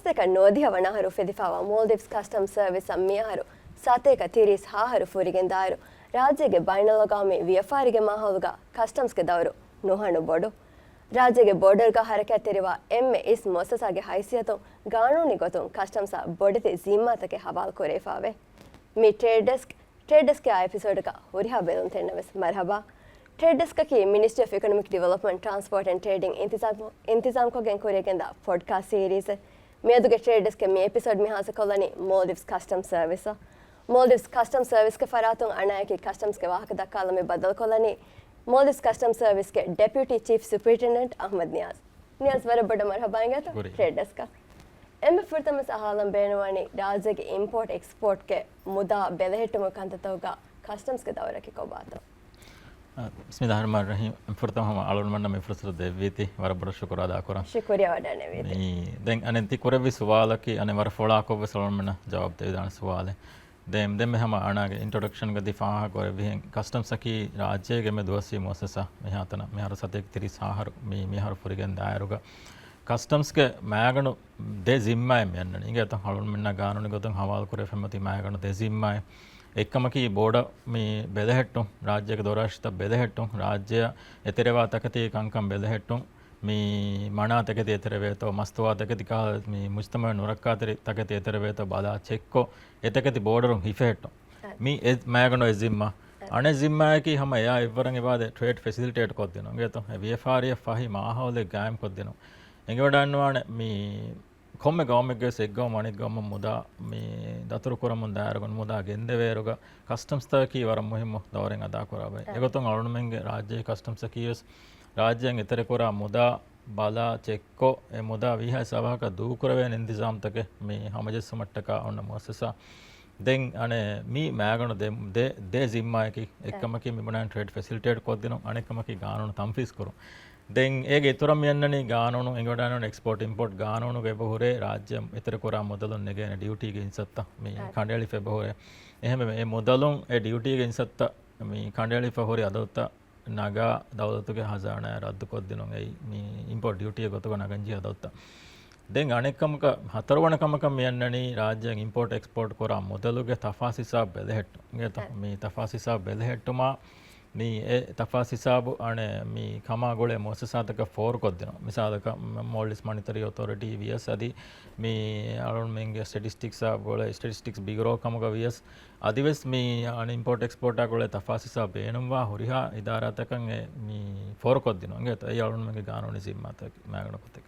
Mosteka Nodia Vanaharu Fedifawa, Maldives Customs Service Miaharu, Sateka Tiris Haharu Furigendaru, Rajege Bainalagami, Viafarige Mahaluga, Customs Kedauru, Nohanu Bodo. ರಾಜ್ಯಗೆ ಬಾರ್ಡರ್ಗ ಹರಕತ್ತಿರುವ ಎಮ್ಮೆ is ಮೊಸಸಾಗೆ ಹೈಸಿಯತು ಕಾನೂನಿ ಗೊತ್ತು ಕಸ್ಟಮ್ಸ ಬೊಡತೆ ಜಿಮ್ಮಾತಕ್ಕೆ ಹವಾಲ್ ಕೊರೆಫಾವೆ ಮಿ trade desk के episode का Huriya balloon तेनवस मरहबा trade desk की ministry of economic development transport and trading इंतजाम को गें कोरेकेंदा podcast series मैं दुगे trade desk के मी एपिसोड में हासिल कोलनी मालदीव्स कस्टम सर्विस के फरातुं अनाय की कस्टम्स के वाहक दक्काल में बदल कोलनी Maldives Customs Service के डेप्यूटी चीफ सुपरिटेंडेंट अहमद नियाज वर बड़ा मरहबा आएंगे तो ट्रेड डेस्क का एम फुर्तम सहालम बेनवानी राज्य के इंपोर्ट एक्सपोर्ट के मुद्दा बेलहेट मुकांततों का कस्टम्स के दौरे की को बात हो बिस्मिल्लाहिर्रहमानिर्रहीम फुर्तम हम आलोन में फुर्सत देवीती वर बड़ा शुक्र अदा करा शुक्रिया वडाने वीती दें अनंती कोरे भी सवाल की अने वर फोड़ा को बसलोन में जवाब दे दान सवाल है देम में हम आना इंट्रोडक्शन का दिफा करे भी कस्टम्स की राज्य के में दोसी मोससा मिहातना मिहार सते तिरी साहर मिहार फुरिगन दायरुगा कस्टम्स के मैगनु दे जिम्मा में इंगे तो हळुन मिन्न गानुनि गोतन हवाल करे फेमति मैगनु दे जिम्मा එක්කමකී බෝඩ මේ බෙදහෙට්ටුම් රාජ්‍යක දොරාශිත බෙදහෙට්ටුම් රාජ්‍ය එතරවා තකති කංකම් බෙදහෙට්ටුම් මේ මනා තකති එතරවේතෝ මස්තවා තකති කා මේ මුස්තම නුරක්කාතරි තකති එතරවේතෝ බලා චෙක්කෝ එතකති බෝඩරුම් හිෆෙට්ටුම් මේ මෑගනෝ එසිම්මා අනේ जिम्माकी हम या इवरंगे बाद ट्रेड फैसिलिटेट को दिनो गे तो वीएफआरएफ फाही माहौले गायम को दिनो इंगे वडानवाने मी කොම්මೆ ಗೌಮೆಗೆ ಸೆಗ್ಗೋ ಮಣಿಗಮ್ಮ ಮುದಾ ಮೀ ದತುರು ಕೊರಮುಂದ ಯಾರಗೊಂದು ಮುದಾ ಗೆಂದೆ ವೇರುಗ ಕಸ್ಟಮ್ಸ್ ತಕಿ ವರ ಮುಹಿಮ್ಮು ದವರೆಂಗ ಅದಾ ಕೊರಾಬೆ ಎಗೊತ್ತೊಂಗ ಅಳುಣಮೆಂಗೆ ರಾಜ್ಯ ಕಸ್ಟಮ್ಸ್ ಕಿಯಸ್ ರಾಜ್ಯಂಗೆ ಇತರೆ ಕೊರ ಮುದಾ ಬಾಲಾ ಚೆಕ್ಕೋ ಎ ಮುದಾ ವಿಹ ಸಭಾಕ ದೂಕುರವೆ ಇಂತಿಜಾಮ್ ತಕೆ ಮೀ ಹಮಜಸ್ ಮಟ್ಟಕ ಅವನ ಮೊಸಸ ದೆಂ ಅನೆ ಮೀ ಮ್ಯಾಗಣ ದೆ ಜಿಮ್ಮಾಯಕಿ ಎಕ್ಕಮಕಿ ಮಿಬಣಾನ್ ಟ್ರೇಡ್ ಫೆಸಿಲಿಟೇಟ್ ಕೊದ್ದಿನೋ ಅನೆಕ್ಕಮಕಿ ಗಾನೋನು ತಂಫೀಸ್ ಕೊರು දෙන් ඒගේ ඉතුරම් යන්නනේ ගානෝණු එංගොඩානෝ එක්ස්පෝර්ට් ඉම්පෝර්ට් ගානෝණු ගෙබහුරේ රාජ්‍ය ඉතර කොරා මොදලුන් නෙගෙන ඩියුටි ගේ ඉන්සත්ත මේ කණ්ඩායලි ෆෙබහුරේ එහෙම මේ මොදලුන් ඒ ඩියුටි ගේ ඉන්සත්ත මේ කණ්ඩායලි ෆෙබහුරේ අදොත්ත නගා දවලතුගේ හසාරණ රද්ද කොද්දිනොන් ඒ මේ ඉම්පෝර්ට් ඩියුටි ගොතක නගංජි අදොත්ත දෙන් අනෙක්කමක හතරවණකමක යන්නනේ රාජ්‍යයෙන් ඉම්පෝර්ට් එක්ස්පෝර්ට් කොරා මොදලුගේ තෆාස් හිසාබ් බෙදහෙට්ටු ගේ තම මේ තෆාස් හිසාබ් බෙදහෙට්ටුමා मी तफास हिसाब अने मी खमा गोले मोससातक four कोद्दिनो मिसालक Maldives monetary authority VS अदि मी अरुण मेंगे स्टैटिस्टिक्स गोले स्टैटिस्टिक्स बिग्रो कमग वीएस अदिवेस मी अन इंपोर्ट एक्सपोर्ट गोले तफास हिसाब बेनुवा हुरिहा इदारातक मी फोर कोद्दिनो अंगे तो ये अरुण मेंगे गानोनि सिम्मात मैगणपतक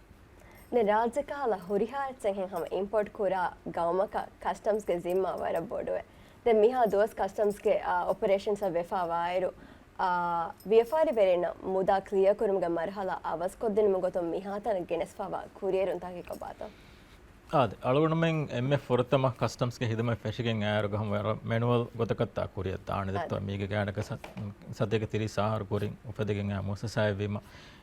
ने राज्य काला हुरिहा चहे हम इंपोर्ट कोरा गांवमक कस्टम्स के जिम्मा वर बोडवे दे मिहा दोस कस्टम्स के ऑपरेशन सब वेफावायरो व्यापारी बेरेना मुदा क्लियर करूँगा मरहला आवाज़ को दिन मुगतो मिहाता न गेनेस फावा कुरियर उनता की कबाता आद अळुणमें एमए फुरतम कस्टम्स के हिदमे फेशिंग आयर हम मैनुअल गोतकत्ता कुरियर ताणे दत्तो मीगे गाडक सद्यके तिरि साहर कुरिंग उफदगे मोससाय विमा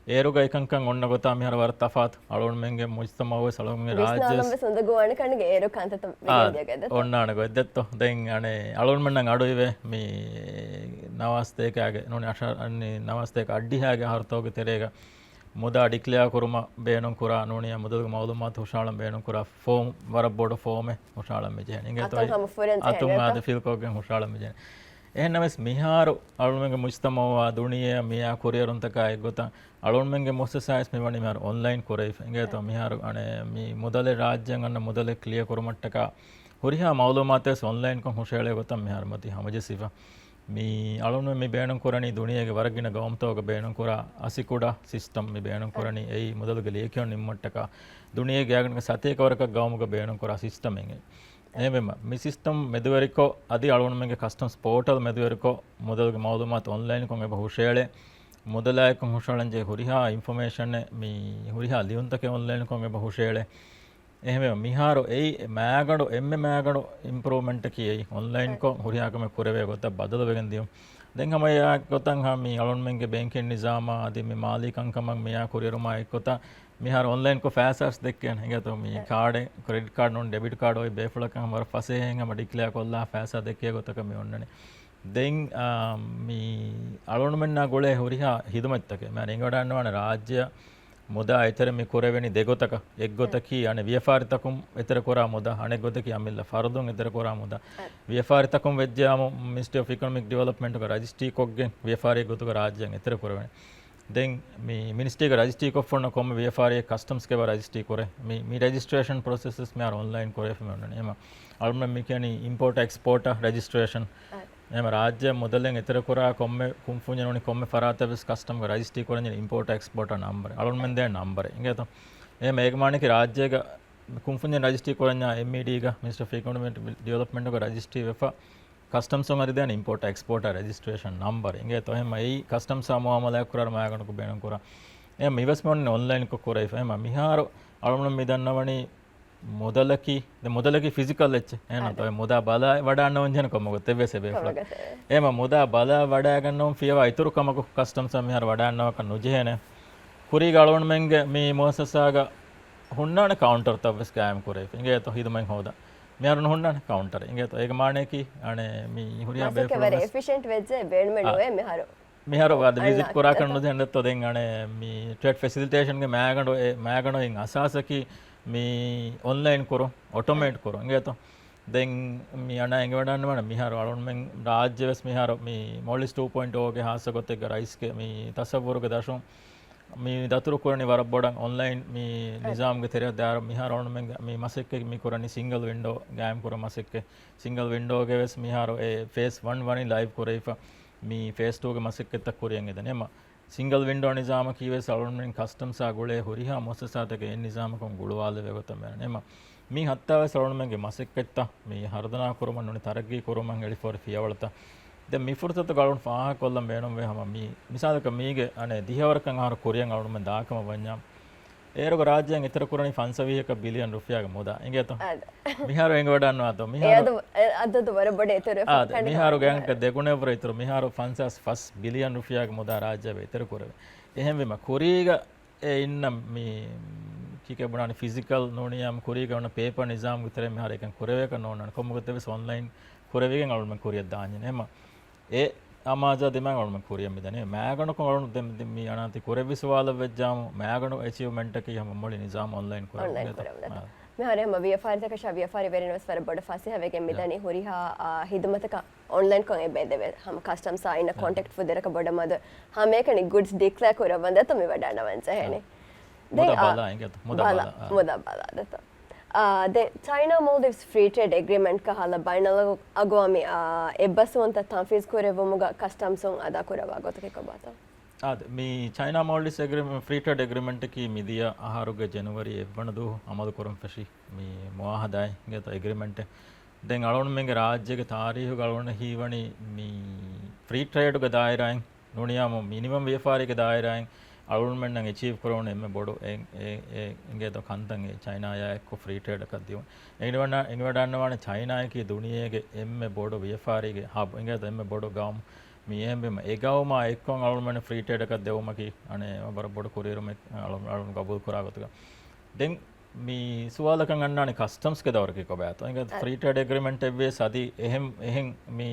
ඒරුග එකංකන් ඔන්න ගොතා මිහර වර තෆාත් අලුණුමෙන්ගේ මුජ්තමව සලුන්ගේ රාජ්‍ය සොඳ ගෝවණ කණගේ ඒරු කාන්තත විදියකද ඔන්නාන ගොද්දත්තු දැන් අනේ අලුණුමෙන් අඩුයිවේ මේ නවස්තේකගේ නෝනේ අෂ අන්නේ නවස්තේක අඩ්ඩිහාගේ හර්තෝගේ තෙරේක මුදා ඩික්ලියා කුරුම බේනුම් කුරා නෝනිය මුදල්ගේ මවුලුමාත් හුෂාලම් බේනුම් කුරා ෆෝම් වර බෝඩ ෆෝමේ හුෂාලම් මෙජේ නිගේ තොයි අතුම් ආද ෆිල්කෝගෙන් හුෂාලම් මෙජේ එහෙනමස් මිහාරු අලුණුමෙන්ගේ මුජ්තමව දුනිය මියා කුරියරුන් තකයි ගොතා අලුණුමෙන්ගේ මොසසයිස් මෙවනි මිහාරු ඔන්ලයින් කුරේ इंगे तो मिहार अने मी मुदले राज्यंग अन्न मुदले क्लियर कुरुमट्टक हुरिहा मालूमातेस ऑनलाइन को हुशेळे गोतम मिहार मति हमजे सिवा मी अळुनु मी बेणं कुरणी दुनियेगे वरगिन गवमतोग बेणं कुरा असिकुडा सिस्टम मी बेणं कुरणी एई मुदलगे लेकियोन निम्मट्टक दुनियेगे यागन सतेक वरक गवमगे बेणं कुरा सिस्टम इंगे एमेम मी सिस्टम मेदुवरिको अदि अळुनुमेंगे कस्टम्स पोर्टल मेदुवरिको मुदलगे मालूमात ऑनलाइन को एबे हुशेळे मुदलायक हुशळंजे हुरिहा इन्फॉर्मेशन मी हुरिहा लियुंतके ऑनलाइन को एबे हुशेळे එහෙම මිහාරෝ ඒ මෑගඩෝ එම්මෙ මෑගඩෝ ඉම්ප්‍රූව්මන්ට් කීයි ඔන්ලයින් को हुरियाकमे कुरेवे गोता बदल वेगन दियो दें हम या गोतंग हम मी अलोनमेंगे बैंकिंग निजामा आदि मी मालिक अंकमंग मिया कुरियरुमा एकोता मिहार ऑनलाइन को फैसर्स देखेन हेगे तो मी कार्ड क्रेडिट कार्ड नोन डेबिट कार्ड होय बेफलक हम फसे हेंग हम डिक्लेयर कोल्ला फैसा देखे गोतक मी ओन्नने दें मी अलोनमेंट ना गोळे हुरिहा हिदमत्तके मैं इंगोडानवान राज्य ಮುದ ಐತರ ಮಿ ಕೊರೆವೆನಿ ದೆಗೊತಕ ಎಗ್ಗೊತಕಿ ಅನೆ ವಿಯಫಾರಿತಕುಂ ಎತರ ಕೊರಾ ಮುದ ಅನೆ ಗೊತಕಿ ಅಮಿಲ್ಲ ಫಾರದುಂ ಎತರ ಕೊರಾ ಮುದ ವಿಯಫಾರಿತಕುಂ ವೆಜ್ಜಾಮ ಮಿನಿಸ್ಟ್ರಿ ಆಫ್ ಎಕನಾಮಿಕ್ ಡೆವಲಪ್ಮೆಂಟ್ ಗ ರಜಿಸ್ಟ್ರಿ ಕೊಗ್ಗೆ ವಿಯಫಾರಿ ಗೊತಕ ರಾಜ್ಯಂ ಎತರ ಕೊರೆವೆನಿ ದೆನ್ ಮಿ ಮಿನಿಸ್ಟ್ರಿ ಗ ರಜಿಸ್ಟ್ರಿ ಕೊಫ್ಫೊನ್ನ ಕೊಮ್ಮ ವಿಯಫಾರಿ ಕಸ್ಟಮ್ಸ್ ಗೆ ರಜಿಸ್ಟ್ರಿ ಕೊರೆ ಮಿ ರಿಜಿಸ್ಟ್ರೇಷನ್ ಪ್ರೊಸೆಸಸ್ ಮಿ ಆರ್ ಆನ್ಲೈನ್ ಕೊರೆ ಫೆಮನೆ ಎಮ ಅಲ್ಮ ಮಿ ಕ್ಯಾನಿ ಇಂಪೋರ್ಟ್ ಎಕ್ಸ್ಪೋರ್ಟ್ ರಿಜಿಸ್ಟ್ರೇಷನ್ එම රාජ්‍ය මුදලෙන් එතර කොරා කොම්මෙ කුම්ෆුඤ්ඤනෝනි කොම්මෙ ෆරාතබස් කස්ටම් ಗ ರಜಿಸ್ಟ್ರಿ ಕೊರഞ്ഞ ಇಂಪೋರ್ಟ್ ಎಕ್ಸ್ಪೋರ್ಟ್ ನಂಬರ್ ಅಳೊನ್ ದೆ ನಂಬರ್ ಇಂಗೇತ ಎ ಮೇಗಮಾನಿಕೆ ರಾಜ್ಯಗ ಕುಂಫುඤ್ඤ ರಜಿಸ್ಟ್ರಿ ಕೊರഞ്ഞ ಎಂಇಡಿ ಗ ಮಿನಿಸ್ಟರ್ ಆಫ್ ಎಕನಾಮಿಕ್ ಡೆವಲಪ್ಮೆಂಟ್ ಗ ರಜಿಸ್ಟ್ರಿ ವೆಫ ಕಸ್ಟಮ್ಸ್ ಗೆ ಅರಿದಾನ ಇಂಪೋರ್ಟ್ ಎಕ್ಸ್ಪೋರ್ಟ್ ರಿಜಿಸ್ಟ್ರೇಷನ್ ನಂಬರ್ ಇಂಗೇತ ಎಮ ಈ ಕಸ್ಟಮ್ಸ್ ಮುಆಮಲ ಕುರಾರ ಮಾಯಗಣಕು ಬೇಣಂ ಕುರಾ ಎಮ ಇನ್ವೆಸ್ಟ್ಮೆಂಟ್ ಆನ್ಲೈನ್ ಕೊ ಕೊರೈ ಎಮ ಮಿಹಾರು ಅಳೊನ್ ಮಿದನ್ನವಣಿ ಮೊದಲಕಿ ಫಿಸಿಕಲ್ ಹೆಚ್ಚು ಏನಂತ ಮುದ ಬಲ ವಡ ಅನ್ನೋ ಒಂಜನ ಕೊಮ್ಮಗು ತೆವ್ವೆ ಸೆಬೆ ಏಮ ಮುದ ಬಲ ವಡ ಗನ್ನೋ ಫಿಯವ ಐತುರು ಕಮಗು ಕಸ್ಟಮ್ಸ್ ಮಿಹಾರ ವಡ ಅನ್ನೋ ಕ ನುಜೆನೆ ಕುರಿ ಗಳವಣ ಮೆಂಗೆ ಮಿ ಮೋಸಸಾಗ ಹುಣ್ಣಾಣ ಕೌಂಟರ್ ತವ್ವೆ ಸ್ಕ್ಯಾಮ್ ಕುರೆ ಹಿಂಗೆ ತೋ ಇದು ಮಂಗ್ ಹೋದ ಮಿಹಾರ ಹುಣ್ಣಾಣ ಕೌಂಟರ್ ಹಿಂಗೆ ತೋ ಏಗ ಮಾಣೆಕಿ ಅಣೆ ಮಿ ಹುರಿಯಾ ಬೇ ವೆರಿ ಎಫಿಷಿಯಂಟ್ ವೆಜ್ಜೆ ಬೇಡ್ಮೆಂಡುವೆ ಮಿಹಾರ ವಾದ ವಿಸಿಟ್ ಕುರಾಕಣ್ಣು ಜೆಂಡ ತೋದೆಂಗ್ ಅಣೆ ಮಿ ಟ್ರೇಡ್ ಫೆಸಿಲಿಟೇಷನ್ ಗೆ ಮ್ಯಾಗಂಡೋ ಹಿಂಗ್ ಅಸಾಸಕಿ मी ऑनलाइन करो ऑटोमेट करो इंगे तो दें मी अना इंगे वडन मन मिहार वालोन में राज्य वस मिहार मी मॉलिस 2.0 के हास गोते राइस के मी तसव्वुर के दाशो मी दतुरु कोरनी वरबोडं ऑनलाइन मी निजाम के तेरे दार मिहार वालोन में मी मसेक के मी कोरनी सिंगल विंडो गैम करो मसेक के सिंगल विंडो के वस मिहार ए फेस 1 वनी लाइव करे इफ मी फेस 2 के मसेक के तक कोरियंगे दने मा ಸಿಂಗಲ್ ವಿಂಡೋ ನಿಜಾಮ ಕೀವೆ ಸಳೊನ್ ಕಸ್ಟಮ್ಸ್ ಆಗುಳೆ ಹುರಿಹಾ ಮೊಸಸಾತಗೆ ನಿಜಾಮಕಂ ಗುಳುವಾಲೆ ವೆಗತಮೆ ನೆಮ ಮೀ ಹತ್ತಾವೆ ಸಳೊನ್ಮೆಗೆ ಮಸೆಕ್ಕೆತ್ತ ಮೀ ಹರ್ದನಾ ಕುರುಮನ್ ನುನಿ ತರಗಿ ಕುರುಮನ್ ಎಳಿ ಫೋರ್ ಫಿಯವಳತ ದೆ ಮಿ ಫುರ್ಸತ ಗಳೊನ್ ಫಾಹ ಕೊಲ್ಲಂ ಬೇಣಂ ವೆ ಹಮ ಮೀ ಮಿಸಾಲಕ ಮೀಗೆ ಅನೆ ದಿಹವರಕಂ ಆಹಾರ ಕೊರಿಯನ್ ಅಳೊನ್ ಮೆ ದಾಕಮ ವನ್ಯಾಂ ಏರಗ ರಾಜ್ಯಂ ಇತರ ಕುರನಿ 520 ಬಿಲಿಯನ್ ರೂಪಾಯಿಗ ಮುದ ಇಂಗೆ ತೋ ಮಿಹಾರು ಎಂಗ ವಡನ್ನು ಆತೋ ಮಿಹಾರು ಅದದು ವರಬಡೆ ಇತರ ಮಿಹಾರು ಗ್ಯಾಂಕ ದೆಗುಣೆ ವರ ಇತರ ಮಿಹಾರು 5 ಬಿಲಿಯನ್ ರೂಪಾಯಿಗ ಮುದ ರಾಜ್ಯವೆ ಇತರ ಕುರವೆ එහෙම වෙම කොරීග ඉන්න මේ කීක බණානි ෆිසිකල් නෝනියම් කොරීග වන පේපර් නිසාම් විතරේ මෙහර එකන් කොරේවක නෝනන කොමුගත වෙස් ඔන්ලයින් කොරේවගෙන් අලුම කොරිය දාන්නේ එහෙම ඒ අමාජා දෙමන් අලුම කොරිය මෙදනේ මෑගණ කොලුන දෙම් මේ අනාති කොරේවිසවාල වෙජ්ජාම මෑගණ අචීව්මන්ට් එක යම මොලි නිසාම් ඔන්ලයින් කොරේ මෙහර හැම ව්‍යාපාරික ශාව්‍යාපාරි වෙරිනස් වර බඩ ෆාසි හැවගෙන් මෙදනි හොරිහා හිදමතක ऑनलाइन को बेदेवे हम कस्टम्स आइन कांटेक्ट फुदरक बड मद हमेकनि गुड्स डिक्लेयर कोरवंद तमे वडानवन चहेने मुदा बाला दत दे China Maldives free trade agreement का हाला बाइनल अगोमी एबसवंत तंफीज कोरेवमुग कस्टम्स अदा कोरवा गोतके कबाता आद मी China Maldives agreement free trade agreement की मिदिया आहारुगे जनवरी 1 अमल कोरम फशी मी मुआहदाय गे तो एग्रीमेंट දැන් අලුන් මෙගේ රාජ්‍යක තාරීහු ගලවන හීවණි මේ ෆ්‍රී ට්‍රේඩ් ක දායරයන් නොනියම මිනිමම් ව්‍යාපාරික දායරයන් අලුන් මෙන් නම් අචීව් කරවන එමෙ බොඩ ඒ ඉංගේ તો කන්තන් ඒ චයිනාය එක්ක ෆ්‍රී ට්‍රේඩ් එකක් දියුන එංගවඩන්නවන චයිනායකී දුනියේගේ එම්මෙ බොඩ ව්‍යාපාරික හබ් ඉංගේ તો එම්මෙ බොඩ ගාම් මේ එම්බෙම ඒ ගාවම එක්කොන් අලුන් මෙන් ෆ්‍රී ට්‍රේඩ් එකක් දෙවමකි අනේ බර බොඩ කුරියරම අලුන් ගබුල් කරාගතුක දැන් मी सुवालकं अन्नानि कस्टम्स के दौर के को बात इंगे फ्री ट्रेड एग्रीमेंट एवेस आदि एहम मी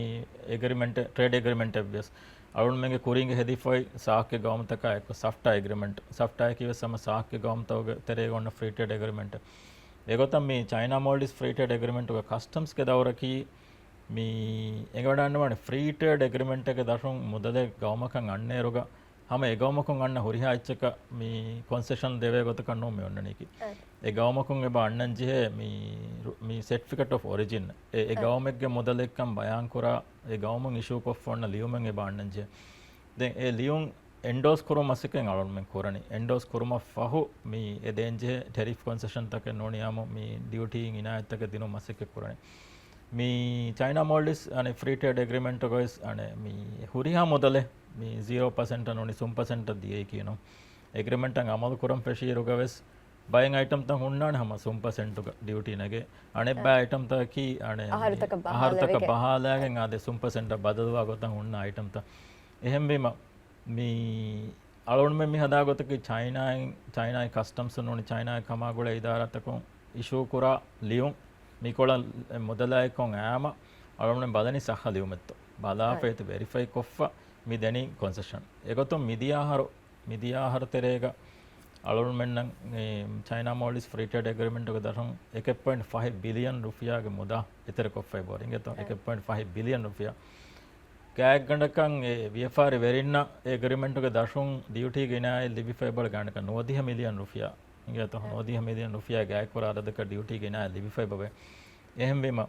agreement trade agreement Avesh Arun मेंगे कुरिंग हेदिफाई साख के गांव तक एक सफ्टा एग्रीमेंट सफ्टा के सम साख के गांव तक तेरे गोन फ्री ट्रेड एग्रीमेंट एगोतम मी China Maldives free trade agreement का कस्टम्स के दौर की मी एगोडन्न फ्री ट्रेड एग्रीमेंट के दशं मुदले गांवकं अन्नेरुगा हम एगवमकुं अन्न हुरिहा इच्छक मी कॉन्सेशन देवे गोत कन्नो मे उन्ननीकी एगवमकुं एबा अन्नंजिहे मी सर्टिफिकेट ऑफ ओरिजिन एगवमेग्गे मोदलेक्कम बयान कुरा एगवमं इशू कोफ्फोन्न लियुमं एबा अन्नंजिहे दे ए लियुं एंडोस कुरु मसिकें अळुन men kurani एंडोस कुरुमा फहु मी ए देंजिहे टेरिफ कॉन्सेशन तक नोनियामो मी ड्यूटी इनायत तक दिनो मसिके kurani मी चाइना मालदीव्स अने फ्री ट्रेड एग्रीमेंट गोइस अने मी हुरिहा मोदले मी 0% नोनी 0% दिए किनो एग्रीमेंट अंग अमल कुरम पेशीरुगवेस बाइंग आइटम तक हुन्नाने हम 0% ड्यूटी नगे अने बा आइटम तक की अने आहार तक बहालागे आदे 0% बदलवा गोतं हुन्न आइटम तक එහෙම බීම මේ අලුන් මේ හදා ගොතක චයිනා කස්ටම්ස් නෝනි චයිනා කමාගොල ඉදාරතකෝ ඉෂූ කුරා ලියුම් මිකොල මොදලායකොන් ආම අලුන් බදනි සහ ලියුමෙත්ත බලාපේත වෙරිෆයි කොෆ්ෆා මිදෙනි කොන්සෙෂන් ඒගොතෝ මිදියාහර තෙරේග අලුන් මෙන්න චයිනා මෝලිස් ෆ්‍රී ට්‍රේඩ් ඇග්‍රීමන්ට් එක දරහන් 1.5 බිලියන් රුපියාගේ මුදා ඉතර කොෆයි බෝරින් එතන 1.5 බිලියන් රුපියා ගෑක් ගණකන් ඒ වියෆාරි වෙරින්න ඇග්‍රීමන්ට් එක දර්ශුන් ඩියුටි ගෙනායි ලිබි ෆයිබර් ගණක 90 මිලියන් රුපියා ඉංගත 90 මිලියන් රුපියා ගෑක් වර අරදක ඩියුටි ගෙනායි ලිබි ෆයිබර් එහෙම වීම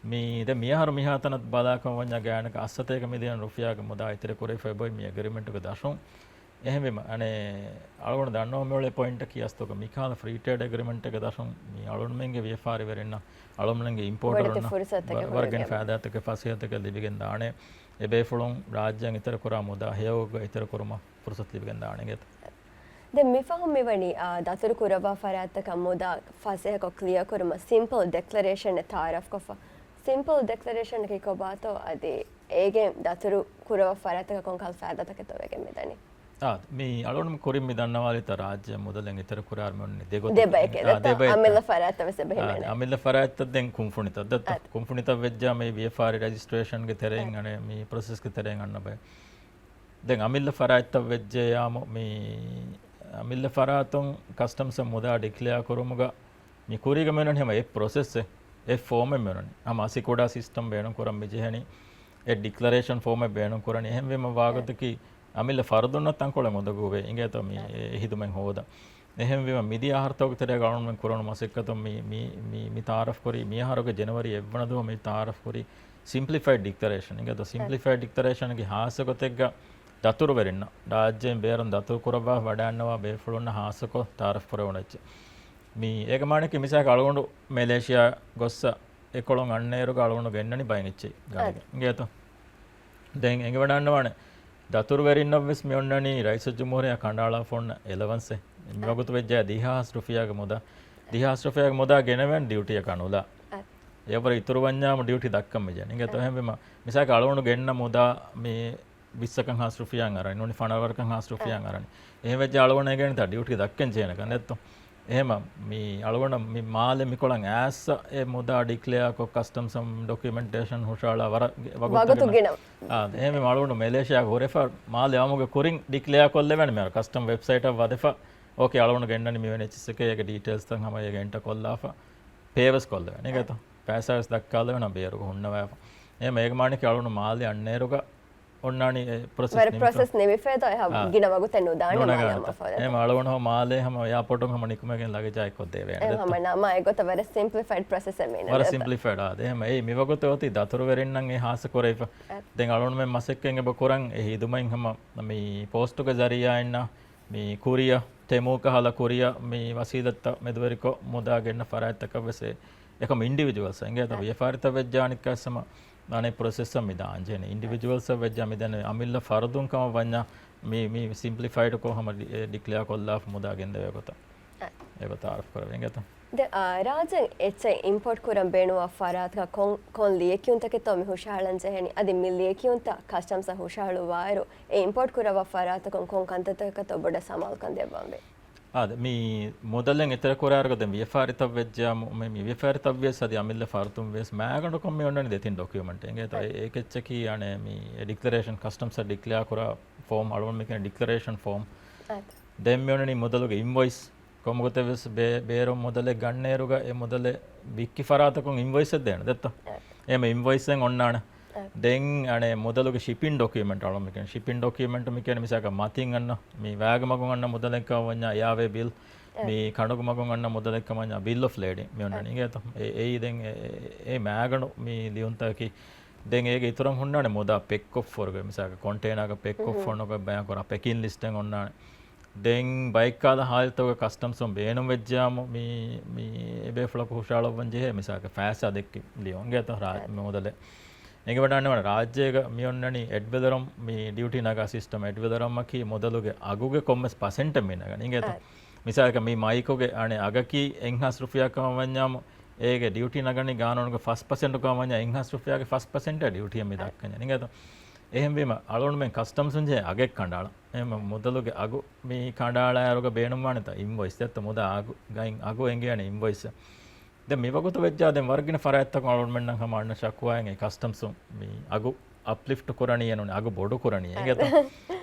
මේ ද මියහරු මිහතනත් බලාකම වඤ්ඤා ගෑනක 80 මිලියන් රුපියාගේ මුදා ඉතර කොරේ ෆයිබර් මේ ඇග්‍රීමන්ට් එක දර්ශුන් එහෙම අනේ අලුණ දන්නව මෙවලේ පොයින්ට් එක කියස්තක මිකාල ෆ්‍රී ට්‍රේඩ් ඇග්‍රීමන්ට් එක දර්ශුන් මේ අලුණ මෙන්ගේ වියෆාරි වෙරින්න අලුණ මෙන්ගේ ඉම්පෝර්ටර් වර්ගෙන් ෆෑදාතක ෆසියතක ලිබිගෙන් දානේ එබේ ෆුලුන් රාජ්‍යන් ඉතර කරා මුදා හයෝග ඉතර කරම පුරුසත් ලිබිගෙන් දානේ ගෙත දැන් මිෆහම් මෙවනි දතුරු කුරවා ෆරාත්තක මුදා ෆසෙහ කො ක්ලියර් කරම සිම්පල් ඩෙක්ලරේෂන් එක තාරෆ් කොෆ සිම්පල් ඩෙක්ලරේෂන් එක කොබාතෝ අදී ඒගේ දතුරු කුරවා ෆරාත්තක කොන්කල් ෆෑදාතක තෝවගේ මෙදනි මේ අලුණම කොරින් මේ දන්නවාලිත රාජ්‍ය මුදලෙන් ඉතර කුරාර මොන්නේ දෙබයි අමිල්ල ෆරාත්ත වෙස බෙහෙමනේ අමිල්ල ෆරාත්ත දෙන් කුම්ෆුනිත දත්ත කුම්ෆුනිත වෙජ්ජා මේ වියෆාරි රෙජිස්ට්‍රේෂන් ගේ තරෙන් අනේ මේ ප්‍රොසෙස් ගේ තරෙන් අන්න බය දැන් අමිල්ල ෆරාත්ත වෙජ්ජේ යාම මේ අමිල්ල ෆරාතුන් කස්ටම්ස් මුදා ඩික්ලෙයාර් කරමුග මේ කුරිග මෙන්නනේ හැම ඒ ප්‍රොසෙස් ඒ ෆෝම් එක මෙන්නනේ අමාසි කොඩා සිස්ටම් බේන කරම් මෙජෙහනි ඒ ඩික්ලරේෂන් ෆෝම් එක බේන කරන්නේ එහෙම වෙම වාගතකි අමිල්ල ෆරදුන්නත් අංකොල මොදගුවේ ඉංගේත මේ හිදුමෙන් හොද එහෙම වීම මිදි ආහාරතෝක තර ගණන් කරන මාසෙකතො මේ තාරෆ් කරි මියහරක ජනවරි එවනදෝ මේ තාරෆ් කරි සිම්ප්ලිෆයිඩ් ඩික්ලරේෂන් ඉංගේත සිම්ප්ලිෆයිඩ් ඩික්ලරේෂන් ගේ හාසකොතෙග්ග දතුරු වෙරින්න රාජ්‍යයෙන් බේරන් දතුරු කරවා වඩන්නවා බේෆුලුන්න හාසකො තාරෆ් කරවනච්ච මේ ඒක මාණක මිසක අලගොඬු මැලේසියා ගොස්ස එකොළොන් අන්නේරු අලගොඬු ගෙන්නනි බයිනිච්චි ගාන ඉංගේත දැන් එංග වඩන්නවානේ දතුරු වෙරින්නවෙස් මෙොන්නනි රයිස ජුමුහරියා කණ්ඩාලා ෆොන්න 11 මෙවගුතු වෙජ්ජා දිහාස් රුපියාගේ මුදා දිහාස් රුපියාගේ මුදා ගෙනවෙන් ඩියුටි එක අනුලා ඒවර ඉතුරු වඤ්ඤාම ඩියුටි දක්කම් මෙජන ඉංග තොහෙම මෙම මිසක අලවණු ගෙන්න මුදා මේ 20කන් හාස් රුපියන් අරන් නොනි ෆනවරකන් හාස් රුපියන් අරන් එහෙම වෙජ්ජා අලවණ ගෙන්න තා ඩියුටි දක්කන් ජේන කනෙත්තෝ එහෙම මේ අලවණ මේ මාලෙ මිකොලන් ඇස් ඒ මුදා ඩික්ලෙයාර් කො කස්ටම්ස් ඩොකියුමන්ටේෂන් හොෂාලා වගතු ගෙන එහෙම අලවණ මැලේසියා ගොරෙෆා මාලෙ යමුගේ කුරින් ඩික්ලෙයාර් කොල්ලෙවන මේ කස්ටම් වෙබ්සයිට් එක වදෙෆා ඕකේ අලවණ ගෙන්නනි මේ වෙනච් එකේ ඒක ඩීටේල්ස් තන් හැම එක එන්ට කොල්ලාෆා පේවස් කොල්ලෙවන ඒකත පැසස් දක්කාල වෙන බේරුක හොන්නවා එහෙම ඒක මාණික අලවණ මාලෙ අන්නේරුක ඔන්නානි ප්‍රොසෙස් නෙවෙෆේද ගින වගුතෙන් උදාන එහෙම අලවණ මාලේ හැම එයාපෝට් හැම නිකුමගෙන් ලගේජයි කොත් දේවේ එහෙම නම ඒගොත වර සිම්ප්ලිෆයිඩ් ප්‍රොසෙස් එක මේන වර සිම්ප්ලිෆයිඩ් ආද එහෙම ඒ මිවගොත ඔති දතුරු වෙරින්නම් ඒ හාස කොරේප දැන් අලවණ මෙ මසෙක්කෙන් එබ කොරන් ඒ හිදුමෙන් හැම මේ පෝස්ට් එක ජරියා එන්න මේ කුරියා තෙමෝක හල කුරියා මේ වසීදත්ත මෙදවරිකෝ මුදා ගෙන්න ෆරාත්තක වෙසේ එකම ඉන්ඩිවිජුවල්ස් එංගේත ව්‍යාපාරිත වෙජ්ජානිකස්සම අනේ ප්‍රොසෙස් එක මිදාංජන ඉන්ඩිවිජුවල්ස් වෙජ්ජා මිදන අමිල්ල ෆරදුන්කම වඤ්ඤා මේ සිම්ප්ලිෆයිඩ් කොහම ඩික්ලෙයාර් කොල්ලා මුදා ගෙන්න වේගොත ඒක තාරෆ් කරවෙන්ගත ರಾಜನ್ ಎಚ್ಚೆ ಇಂಪೋರ್ಟ್ ಕುರಂ ಬೇಣುವ ಫರಾತ್ ಕೊನ್ ಲಿಯಕಿಯುಂತಕ್ಕೆ ತೊಮಿ ಹುಷಾಳನ್ ಜೆಹನಿ ಅದಿ ಮಿಲ್ ಲಿಯಕಿಯುಂತ ಕಸ್ಟಮ್ಸ್ ಹುಷಾಳು ವಾಯರು ಎ ಇಂಪೋರ್ಟ್ ಕುರವ ಫರಾತ್ ಕೊನ್ ಕಂತತಕ ತೊಬಡ ಸಮಾಲ್ ಕಂದೆ ಬಾಂಬೆ ආද මේ මොදලෙන් එතර කොරාරගද වියෆාරිත වෙජ්ජා මේ වියෆාරිත වෙස් අධි අමිල්ල ෆාර්තුම් වෙස් මෑගඩ කොම් මේ ඔන්නනේ දෙතින් ඩොකියුමන්ට් එකේ තෝ ඒකෙච්ච කී අනේ මේ ඩික්ලරේෂන් කස්ටම්ස් ඩික්ලෙයාර් කරා ෆෝම් අලවන් මේකේ ඩික්ලරේෂන් ෆෝම් දෙම් මේ ඔන්නනේ මොදලගේ ඉන්වොයිස් කොමගත වෙස් බේරොම් මොදලේ ගන්නේරුග ඒ මොදලේ වික්කි ෆරාත කොන් ඉන්වොයිස් එක දෙන්න දෙත්ත එමෙ ඉන්වොයිස් එකෙන් ඔන්නාන දැන් අනේ මොදලගේ ෂිපින් ඩොකියුමන්ට් අලවන් මේකේ ෂිපින් ඩොකියුමන්ට් මේකේ මිසක මතින් අන්න මේ වෑග මගුන් අන්න මොදලෙන් කවඤ්ඤා යාවේ බිල් මේ කණුග මගුන් අන්න මොදලෙන් කවඤ්ඤා බිල් ඔෆ් ලේඩින් මේ ඔන්නනේ ඉගේ තෝ ඒ දැන් ඒ මෑගණු මේ ලියුන්තකි දැන් ඒක ඉතරම් හොන්නානේ මොදා පෙක් ඔෆ් ෆෝර්ගේ මිසක කන්ටේනර් එක පෙක් ඔෆ් ෆෝනක බෑ කරා පෙකින් ලිස්ට් එකෙන් ඔන්නානේ දැන් බයික් කාලා හාල්තෝක කස්ටම්ස් ඔන් බේනුම් වෙජ්ජාම මේ එබේ ෆ්ලොක් හුෂාලව වංජේ මිසක ෆෑස් අදෙක් ලියොන් ගේ තෝ මොදලේ ඒක වඩන්නේ රාජ්‍යයක මියොන්නනි එඩ්වෙදරම් මේ ඩියුටි නගා සිස්ටම් එඩ්වෙදරම් කි මොදලුගේ අගුගේ කොම්මස් පසෙන්ට මෙන්නගන ඉංගේත මිසක මේ මයිකෝගේ අනේ අගකි එන්හස් රුපියාකම වඤ්ඤාම ඒගේ ඩියුටි නගන්නේ ගානෝනගේ 1% කම වඤ්ඤා එන්හස් රුපියාගේ 1% ඩියුටි මේ දක්කන්නේ ඉංගේත එහෙම වීම අලෝන් මෙන් කස්ටම්ස් උන්ජේ අගෙක් කණ්ඩාලා එහෙම මොදලුගේ අගු මේ කණ්ඩාලා ආරෝග බේනුම් වණත ඉන්වොයිස් දෙත්ත මොද අගු ගයින් අගු එංගේනේ ඉන්වොයිස් දැන් මේ වගුත වෙච්චා දැන් වර්ගින ෆරාත්තක අලෝන් මෙන් නම් හමාන්න ශක්වායෙන් ඒ කස්ටම්ස් මේ අගු අප්ලිෆ්ට් කරණිය නෝනේ අගු බොඩු කරණිය ඒකත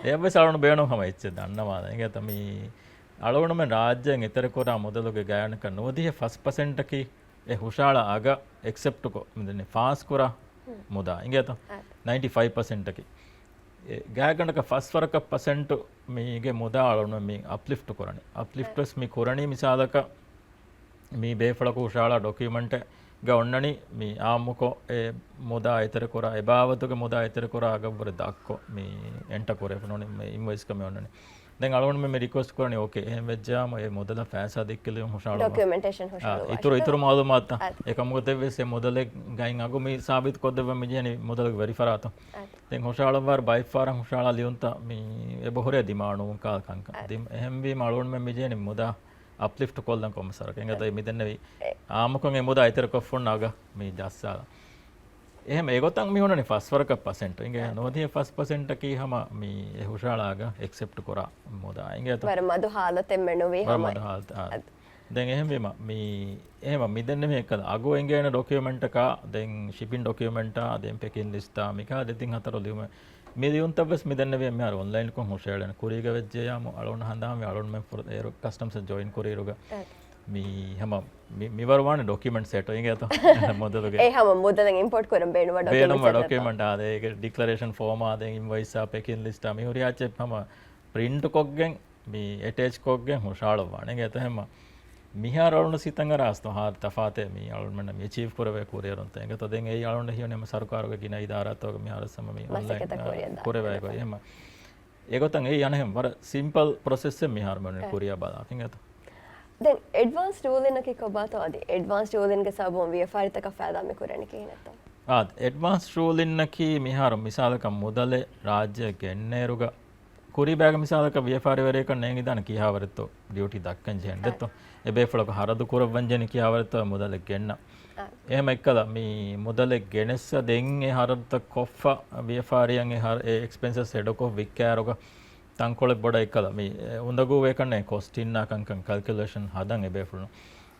ඒ වෙස් අලෝන් බේනුම් හම ඉච්ච දන්නවා ඒකත මේ ಅಳವಣಮೆ ರಾಜ್ಯ ಇತರ ಕೊರ ಮೊದಲುಗೆ ಗಾಯನಕ ನೋದಿಯ 1% ಕಿ ಎ ಹುಷಾಳ ಆಗ ಎಕ್ಸೆಪ್ಟ್ ಕೊ ಮಿದನೆ ಫಾಸ್ ಕೊರ ಮುದ ಇಂಗೇತ 95% ಕಿ ಗಾಯಗಣಕ ಫಸ್ಟ್ ಫರಕ ಪರ್ಸೆಂಟ್ ಮೀಗೆ ಮುದ ಅಳವಣ ಮೀ ಅಪ್ಲಿಫ್ಟ್ ಕೊರಣಿ ಅಪ್ಲಿಫ್ಟಸ್ ಮೀ ಕೊರಣಿ ಮಿಸಾಲಕ ಮೀ ಬೇಫಳಕ ಹುಷಾಳ ಡಾಕ್ಯುಮೆಂಟ್ ಗ ಒಣ್ಣಣಿ ಮೀ ಆಮುಕೊ ಎ ಮುದ ಇತರ ಕೊರ ಎಬಾವತುಗೆ ಮುದ ಇತರ ಕೊರ ಆಗಬ್ಬರ ದಾಕ್ಕೊ ಮೀ ಎಂಟ ಕೊರೆ ನೋಡಿ ಇನ್ವಾಯ್ಸ್ ಕಮ್ಮಿ ಒಣ್ಣಣಿ දැන් අලුවන් මේ රික්වෙස්ට් කරන්නේ ඕකේ එහෙම වෙච්චාම ඒ මොදල ෆෑසා දෙක්කල හොෂාල डॉक्यूमेंटेशन होशालो ඉතුරු මාලුමාත් ඒක මොකද වෙස්සේ මොදල ගයින් අගු මේ සාබිත් කොද්දව මේ ජෙනි මොදල වෙරිෆරාත දැන් හොෂාල වර බයි ෆාර හොෂාල ලියුන්ත මේ ඒ බොහොරේ දිමාණු කාල් කංක දිම් එහෙම වී අලුවන් මේ ජෙනි මොදා අප්ලිෆ්ට් කොල්ලන් කොමසර කෙංග තයි මිදෙන්න වේ ආමකොන් ඒ මොදා ඉතර කොෆොන් ආග මේ ජස්සා එහෙම ඒගොතන් මිහුණනේ ෆස් වරක පර්සෙන්ට් ಇಂಗೆ ನೋದಿಯ 1% ಕಿ ಹಮ ಮಿ ಹುಷಾಳಾಗ ಎಕ್ಸೆಪ್ಟ್ ಕೊರ ಮೊದ ಇಂಗೆ ಅತ ವರ ಮದು ಹಾಲತ್ ಎಮ್ಮೆನು ವೆ ಹಮ ಮದು ಹಾಲತ್ ದೆನ್ එහෙම වෙම මි එහෙම මිදෙන්න මේකද අගෝ එංගේ එන ડોකියුමන්ට් එක දැන් shipping ડોකියුමන්ට් ආ දැන් packing list ආ මික දෙතින් හතර ලියුම මේ දියුන් තවස් මිදෙන්න වේ මෙහර ඔන්ලයින් කොන් හොෂේලන කුරීග වෙජ්ජේ යාම අලොන හඳාම අලොන මෙ ඒරෝ කස්ටම්ස් ජොයින් කුරීරුග මි හැම මිවරවාන ડોකියුමන්ට් සෙට් ಇಂಗೆ ಅತ ಮೊದಲುಗೆ ඒ හැම මොදලෙන් ඉම්පෝට් කරන් බේනවා ಡಾಕ್ಯುಮೆಂಟ್ ಆದೆ ಈಗ ಡಿಕ್ಲರೇಷನ್ ಫಾರ್ಮ್ ಆದೆ ಇನ್ವಾಯ್ಸ್ ಆ ಪೆಕಿನ್ ಲಿಸ್ಟ್ ಆ ಮಿಹುರಿ ಆಚೆ ಹಮ ಪ್ರಿಂಟ್ ಕೊಗ್ಗೆಂ ಮಿ ಅಟ್ಯಾಚ್ ಕೊಗ್ಗೆಂ ಹುಷಾಳವಾಣೆ ಗೆತ ಹೆಮ මිහාර අලුණ සිතංග රාස්තෝ හාර තෆාතේ මේ අලුණ මේ චීෆ් කරවේ කුරියර් උන්ත එංග තෝ දෙන් ඒ අලුණ හියනේ මේ සරකාරක ගින ඉදාරාතෝක මිහාර සම මේ ඔන්ලයින් කුරවේ ගෝ එහෙම ඒගොතන් ඒ යන හැම වර සිම්පල් ප්‍රොසෙස් එක මිහාර මනේ කුරියා බලා කිංගත දැන් ඇඩ්වාන්ස් රූලින් එක කොබාතෝ අදි ඇඩ්වාන්ස් රූලින් ගේ සබොන් වියෆාරිතක ෆෑදා මේ කුරණි කීනතෝ ඇඩ්වාන්ස් රූලින් නකි මිහාර මිසාලක මුදලේ ರಾಜ್ಯ ಗೆನ್ನೇರುಗ ಕುರಿಬ್ಯಾಗ ಮಿಸಾಲಕ ವಿಯಫಾರಿವರೇಕ ನೇಂಗಿದಾನ ಕಿಯಾವರತ್ತೋ ಡ್ಯೂಟಿ ದಕ್ಕಂ ಜೆಂಡೆತ್ತೋ ಎಬೇಫಳಕ ಹರದು ಕುರವಂಜನಿ ಕಿಯಾವರತ್ತೋ ಮುದಲೆ ಗೆನ್ನ එහෙම එක්කලා මේ මුදලේ ගෙනස්ස දෙන් ඒ හරත කොෆ වියෆාරියන් ඒ එක්ස්පෙන්සස් එඩකො වික්කාරක තංකොලෙ බොඩ එක්කලා මේ උඳගු වේකන්නේ කොස්ටින්නා කංකන් කැල්කියුලේෂන් හදන් එබේෆුණු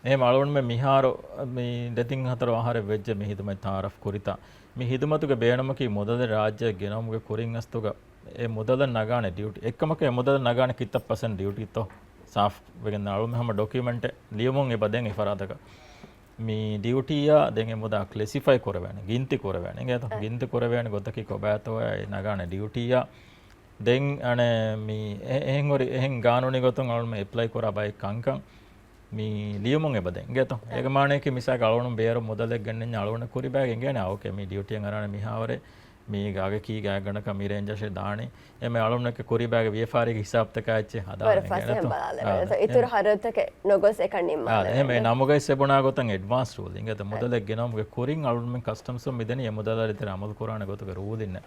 එහෙම අලුන් මේ මිහාර මේ දෙතින් හතර ආහාර වෙජ්ජ මේ හිදම තාරෆ් කුරිතා මේ හිදමතුගේ බේනමකී මුදලේ රාජ්‍ය ගෙනමුගේ කුරින් අස්තුක ඒ මුදල නගානේ ඩියුටි එක්කමක ඒ මුදල නගානේ කිත්තප්පසන් ඩියුටි තෝ ಸಾಫ್ ವೆಗನ ಅಳು ಮೆಹಮ ಡಾಕ್ಯುಮೆಂಟ್ ಲಿಯಮೊಂಗ್ ಎ ಬದೆಂಗ್ ಇಫರಾದಕ ಮೀ ಡ್ಯೂಟಿಯ ದೆಂಗೆ ಮುದ ಕ್ಲಾಸಿಫೈ ಕೊರವೇನೆ ಗಿಂತಿ ಕೊರವೇನೆ ಇಂಗೆ ಅತ ಗಿಂತಿ ಕೊರವೇನೆ ಗೊತ್ತಕಿ ಕೊಬಾತೋ ನಗಾನೆ ಡ್ಯೂಟಿಯ ದೆಂಗ್ ಅನೆ ಮೀ ಹೆಂಗೊರಿ ಹೆಂಗ್ ಗಾನುನಿ ಗೊತ್ತಂಗ್ ಅಳು ಮೆ ಅಪ್ಲೈ ಕೊರ ಬೈ ಕಂಕಂ ಮೀ ಲಿಯಮೊಂಗ್ ಎ ಬದೆಂಗ್ ಇಂಗೆ ಅತ ಏಗ ಮಾಣೆಕಿ ಮಿಸಾಗ ಅಳುಣ ಬೇರ ಮೊದಲೆ ಗಣ್ಣೆ ಅಳುಣ ಕುರಿ ಬ್ಯಾಗ್ ಇಂಗೆನೆ ಓಕೆ ಮೀ ಡ್ಯೂಟಿ ಅಂಗರಾನೆ ಮಿಹಾವರೆ මේ ගාගේ කී ගෑ ගණක මී රේන්ජර්ෂේ දානේ එමෙ අලුම්නක කුරි බෑග වියෆාරිගේ හිසාබ් තක ඇච්චේ හදාගෙන ඉතුරු හරතක නොගොස් එකනින් මාල එමෙ නමුගයි සෙබුණා ගොතන් ඇඩ්වාන්ස් රූල් ඉංගත මුදලෙක් ගෙනමුගේ කුරින් අලුම්ෙන් කස්ටම්ස් මිදෙන ය මුදලාර ඉතර අමල් කුරාන ගොතක රූල් ඉන්න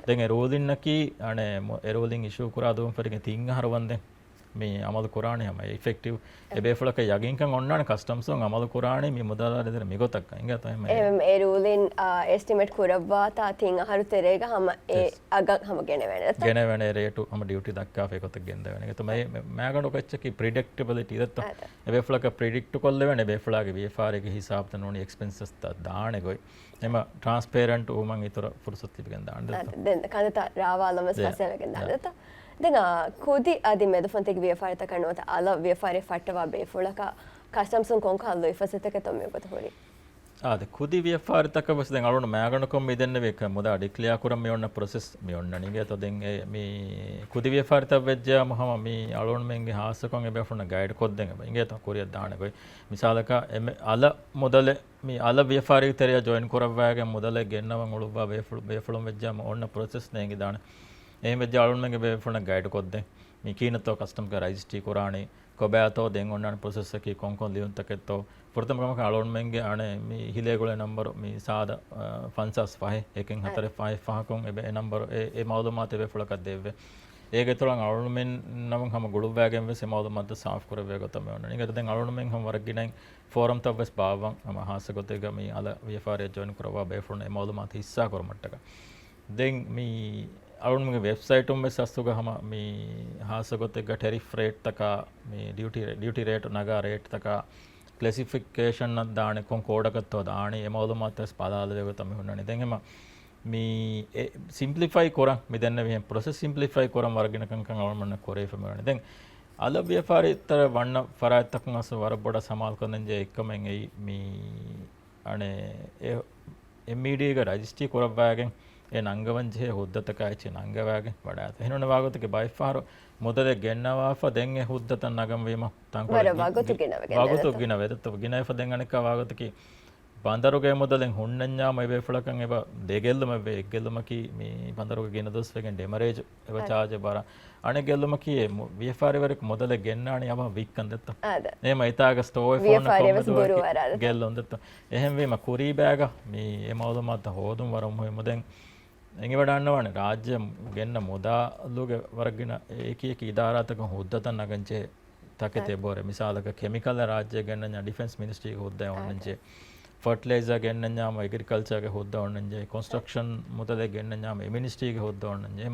දැන් ඒ රූල් ඉන්නකි අනේ ඒ රූලින් ඉෂුව කුරා දුම් ෆරිගේ තින් හරවන්දෙන් මේ අමල් කුරානේ හැම ඉෆෙක්ටිව් එබේෆලක යගින්කන් ඔන්නාන කස්ටම්ස් ඔන් අමල් කුරානේ මේ මුදලාර ඉතර මිගොතක් ඉංගත ඒ රූලින් එස්ටිමේට් කරවවා තා තින් අහරු තෙරේග හැම ඒ අගක් හැම ගෙනවෙන ರೇಟು ನಮ್ಮ ಡ್ಯೂಟಿ ದಕ್ಕ ಫೇಕೊತ್ತ ಗೆಂದವನಿಗೆ ತುಂಬ ಮ್ಯಾಗಂಡು ಕೊಚ್ಚಕಿ ಪ್ರಿಡಿಕ್ಟಬಿಲಿಟಿ ಇದತ್ತ ಎಬೇಫ್ಲಕ ಪ್ರಿಡಿಕ್ಟ್ ಕೊಲ್ಲವೆನೆ ಬೇಫ್ಲಾಗೆ ವಿಎಫ್ಆರ್ಗೆ ಹಿಸಾಬ್ ನೋಡಿ ಎಕ್ಸ್ಪೆನ್ಸಸ್ ದಾಣೆ ಗೊಯ್ එම ට්‍රාන්ස්පේරන්ට් උමන් ඉතර ෆුර්සත් තිබෙන දාන්න දෙන්න කනත රාවාලම ස්පෙෂල් දාන්න දැන් කොදි අදි මෙදෆන්තෙක් වියෆාරිත කනෝත අල වියෆාරි ෆට්ටවා බේෆුලක කස්ටම්සුන් කොන්කල්ලු ඉෆසෙතක තොමෙ කොට හොරි ආද කුදි වියෆාරිතක බස් දැන් අලුණ මෑගණ කොම් මිදෙන්න වේක මොදා ඩික්ලියා කරම් මේ ඔන්න ප්‍රොසෙස් මේ ඔන්න නිගේ තෝ දැන් මේ කුදි වියෆාරිත වෙජ්ජා මහම මේ අලුණ මෙන්ගේ හාසකොන් එබෙෆුන ගයිඩ් කොත් දෙන්න ඉංගේ තෝ කොරිය දාන ගොයි මිසාලක අල මොදල මේ අල වියෆාරි තරිය ජොයින් කරවවාගේ මොදල ගෙන්නවන් උළුවා බේෆුලම් වෙජ්ජා ඔන්න ප්‍රොසෙස් නෙන්ගේ දාන එහෙම වෙජ්ජා අලුණ මෙන්ගේ බේෆුන ගයිඩ් කොත් දෙන්න මේ කීනතෝ කස්ටම් ක රජිස්ට්‍රි කොරානේ කොබෑතෝ දෙන් ඔන්නන ප්‍රොසෙස් එකේ කොන්කොන් ලියුන් තකෙතෝ ප්‍රථමකම අලොන්මෙන්ගේ අනේ මේ හිලේගොල නම්බර මේ සාද ෆන්සස් පහ එකෙන් හතර පහ පහකොන් ඒ නම්බර ඒ මාලුමාත වෙෆලක දෙව්වේ ඒකේ තොලන් අලොන්මෙන් නම් හැම ගොළු බෑගෙන් වෙස මාලුමාත සාෆ් කරවේ ගතම ඔන්න නිකට දැන් අලොන්මෙන් හැම වරක් ගිනන් ෆෝරම් තවස් බාවන් හැම හාසගොතේග මේ අල විෆාරේ ජොයින් කරවා බේෆොන ඒ මාලුමාත හිස්සා කරමට්ටක දැන් මේ අලුන්මගේ වෙබ්සයිට් උම් මෙස් අස්සුග හැම මේ හාසගොතේග ටැරිෆ් රේට් තක මේ ඩියුටි රේට් නගා රේට් තක ಕ್ಲಾಸಿಫಿಕೇಷನ್ ದಾಣೆ ಕೊಂಡ್ ಕೋಡಕತ್ತೋ ದಾಣೆ ಎಮೌಲು ಮಾತ್ರ ಸ್ಪಾದಾಲ ದೇವ ತಮ್ಮಿ ಹುಣ್ಣನೆ ದೆಂಗೆಮ ಮೀ ಸಿಂಪ್ಲಿಫೈ ಕೊರ ಮಿದನ್ನ ವಿ ಪ್ರೊಸೆಸ್ ಸಿಂಪ್ಲಿಫೈ ಕೊರ ವರ್ಗಿನ ಕಂಕಂ ಅವಮನ್ನ ಕೊರೆ ಫೆಮನೆ ದೆಂ අල ව්‍යාපාරීතර වන්න ෆරායත්තකන් අස වර බොඩ සමාල් කරන ජේ එක්කමෙන් එයි මේ අනේ MDG රජිස්ට්‍රි කරවගෙන ඒ නංගවන්ජේ හුද්දතකයිච නංගවගේ වඩාත එහෙනොන වාගතක බයිෆාර ಮೊದಲೇ ಗೆನ್ನವಾಫ ದೆಂಗೆ ಹುದ್ದತ ನಗಂ ವೀಮ ವರ ವಾಗತು ಗಿನವಗೆ ವಾಗತು ಗಿನವೆ ದತ್ತ ಗಿನೈಫ ದೆಂಗನಕ ವಾಗತಕಿ ಬಂದರುಗೆ ಮೊದಲೇ ಹುಣ್ಣಂಜಾ ಮೈವೆ ಫಳಕಂ ಎಬ ದೇಗೆಲ್ಲುಮವೆ ಎಗ್ಗೆಲ್ಲುಮಕಿ ಮೀ ಬಂದರುಗೆ ಗಿನ ದೋಸ್ವೆಗೆ ಡೆಮರೇಜ್ ಎಬ ಚಾರ್ಜ್ ಬರ ಅಣೆ ಗೆಲ್ಲುಮಕಿ ವಿಎಫ್ಆರ್ ವರಕ್ಕೆ ಮೊದಲೇ ಗೆನ್ನಾಣಿ ಅವ ವೀಕ್ ಅಂದತ್ತ ನೇ ಮೈತಾಗ ಸ್ಟೋವ್ ಫೋನ್ ಗೆಲ್ಲೊಂದತ್ತ ಎಹೆಂ ವೀಮ ಕುರಿ ಬ್ಯಾಗ ಮೀ ಎಮೌದು ಮತ್ತ ಹೋದುಂ ವರಂ ಮೊದೆಂ ಎಂಗೆ ವಡಾಣ್ಣವಣ ರಾಜ್ಯ ಗೆನ್ನ ಮೊದಲುಗೆ ವರಗಿನ ಏಕೀಕ ಇದಾರಾತಕ ಹುದ್ದತನ್ ನಗಂಚೆ ತಕೆತೆ ಬೋರೆ ಮಿಸಾಲಕ ಕೆಮಿಕಲ್ ರಾಜ್ಯ ಗೆನ್ನ ಡಿಫೆನ್ಸ್ ಮಿನಿಸ್ಟ್ರಿಗೆ ಹುದ್ದೆ ಒಣ್ಣಂಚೆ ಫರ್ಟಿಲೈಸರ್ ಗೆನ್ನಂಜಾಮ ಅಗ್ರಿಕಲ್ಚರ್ಗೆ ಹುದ್ದೆ ಒಣ್ಣಂಜೆ ಕನ್ಸ್ಟ್ರಕ್ಷನ್ ಮೊದಲೇ ಗೆನ್ನಂಜಾಮ ಮಿನಿಸ್ಟ್ರಿಗೆ ಹುದ್ದೆ ಒಣ್ಣಂಜೆ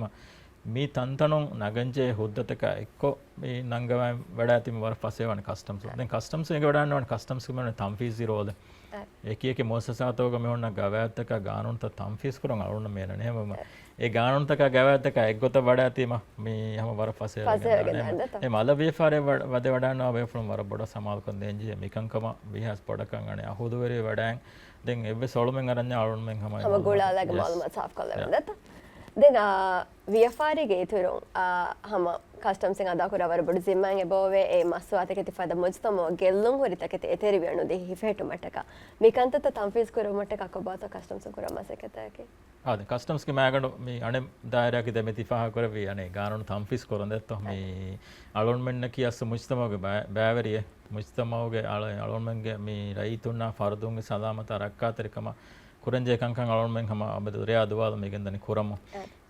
ಮೀ ತಂತನೊಂ ನಗಂಚೆ ಹುದ್ದತಕ ಎಕ್ಕೋ ಮೀ ನಂಗವ ವಡಾತಿಮ ವರ ಫಸೇವಣ ಕಸ್ಟಮ್ಸ್ ದೆನ್ ಕಸ್ಟಮ್ಸ್ ಎಂಗೆ ವಡಾಣ್ಣವಣ ಕಸ್ಟಮ್ಸ್ ಗೆ ತಂಫೀಸ್ ಇರೋಲೆ ಏಕೀಕೆ ಮೋಸಸಾತೋಗ ಮೇವಣ್ಣ ಗವ್ಯಾತಕ ಗಾನುಂತ ತಂಫೀಸ್ ಕುರಂ ಅಳುಣ ಮೇನನೆ ಹೆಮ ඒ ගානුන්තක ගැවැත්තක එක්ගොත වඩාතිම මේ හම වර පසේ ඒ මල ව්‍යාපාරේ වද වඩානවා වේෆ්‍රම් වර බොඩ සමාල් කොන් දෙන්ජි මිකංකම විහස් පොඩකන් අනේ අහුදුවරේ වඩාන් දැන් එබ්බේ සොළුමෙන් අරන් ආවුන්මෙන් හම ගෝලාලගේ මාළුමත් සාෆ් කරලා වෙන්නත් දැන් ව්‍යාපාරිගේ තුරුන් හම කස්ටම්ස් එක අදා කරවර බොඩ සිම්මන් එබෝවේ ඒ මස්වාතක තිෆද මොජතම ගෙල්ලුම් හොරිතක තෙරි වෙනු දෙහි හිෆෙටු මටක මිකන්තත තම්ෆීස් කර මටක කබාත කස්ටම්ස් කරමසකතක ආද කස්ටම්ස් ගේ මෑගඩු මේ අනේ දායරයක දෙමෙති ෆහ කරවි අනේ ගානන තම්ෆීස් කරොන්දෙත් මේ අලොන්මෙන්න කියස්ස මුජතමගේ බෑවරිය මුජතමගේ අලොන්මෙන්ගේ මේ රයිතුන්නා ෆර්දුන්ගේ සලාමත රක්කාතරිකම ಕುರಂಜೆ ಕಂಕಂ ಅಳೊಣ್ಮೆಂಗ್ ಹಮ ಅಬದು ರೆ ಅದುವಾದ ಮೇಗೆಂದನಿ ಕುರಮ